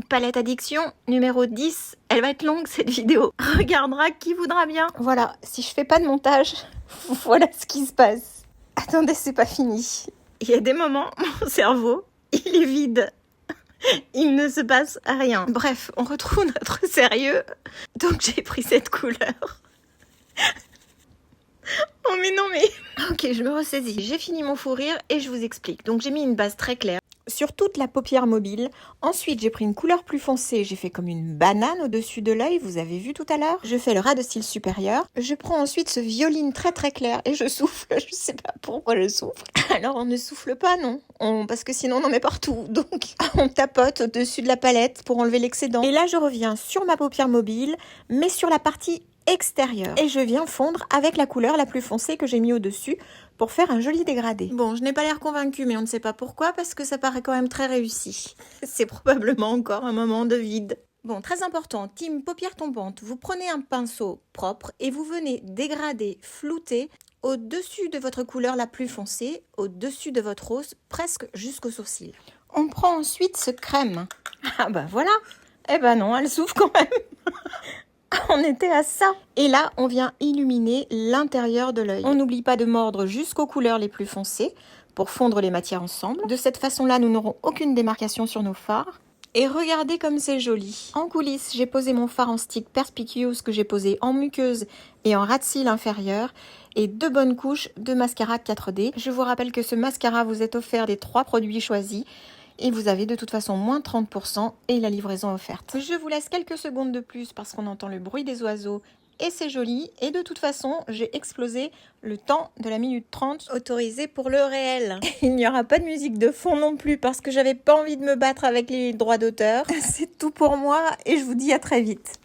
palette addiction numéro 10. Elle va être longue cette vidéo. Regardera qui voudra bien. Voilà, si je fais pas de montage, voilà ce qui se passe. Attendez, c'est pas fini. Il y a des moments, mon cerveau, il est vide. Il ne se passe rien. Bref, on retrouve notre sérieux. Donc j'ai pris cette couleur. Oh mais non mais... Ok, je me ressaisis. J'ai fini mon fou rire et je vous explique. Donc j'ai mis une base très claire sur toute la paupière mobile. Ensuite, j'ai pris une couleur plus foncée. J'ai fait comme une banane au-dessus de l'œil, vous avez vu tout à l'heure. Je fais le ras de cils supérieur. Je prends ensuite ce violine très très clair et je souffle. Je sais pas pourquoi je souffle. Alors, on ne souffle pas, non. Parce que sinon, on en met partout. Donc, on tapote au-dessus de la palette pour enlever l'excédent. Et là, je reviens sur ma paupière mobile, mais sur la partie extérieure. Et je viens fondre avec la couleur la plus foncée que j'ai mis au-dessus pour faire un joli dégradé. Bon, je n'ai pas l'air convaincue, mais on ne sait pas pourquoi, parce que ça paraît quand même très réussi. C'est probablement encore un moment de vide. Bon, très important, team paupières tombantes, vous prenez un pinceau propre et vous venez dégrader, flouter au-dessus de votre couleur la plus foncée, au-dessus de votre rose, presque jusqu'au sourcil. On prend ensuite ce crème. Ah bah voilà. Eh ben non, elle souffle quand même. On était à ça. Et là, on vient illuminer l'intérieur de l'œil. On n'oublie pas de mordre jusqu'aux couleurs les plus foncées pour fondre les matières ensemble. De cette façon-là, nous n'aurons aucune démarcation sur nos fards. Et regardez comme c'est joli. En coulisses, j'ai posé mon fard en stick Perspicuous que j'ai posé en muqueuse et en ras de cils inférieur et 2 bonnes couches de mascara 4D. Je vous rappelle que ce mascara vous est offert des 3 produits choisis. Et vous avez de toute façon moins 30% et la livraison offerte. Je vous laisse quelques secondes de plus parce qu'on entend le bruit des oiseaux et c'est joli. Et de toute façon, j'ai explosé le temps de la minute 30 autorisé pour le réel. Il n'y aura pas de musique de fond non plus parce que j'avais pas envie de me battre avec les droits d'auteur. C'est tout pour moi et je vous dis à très vite.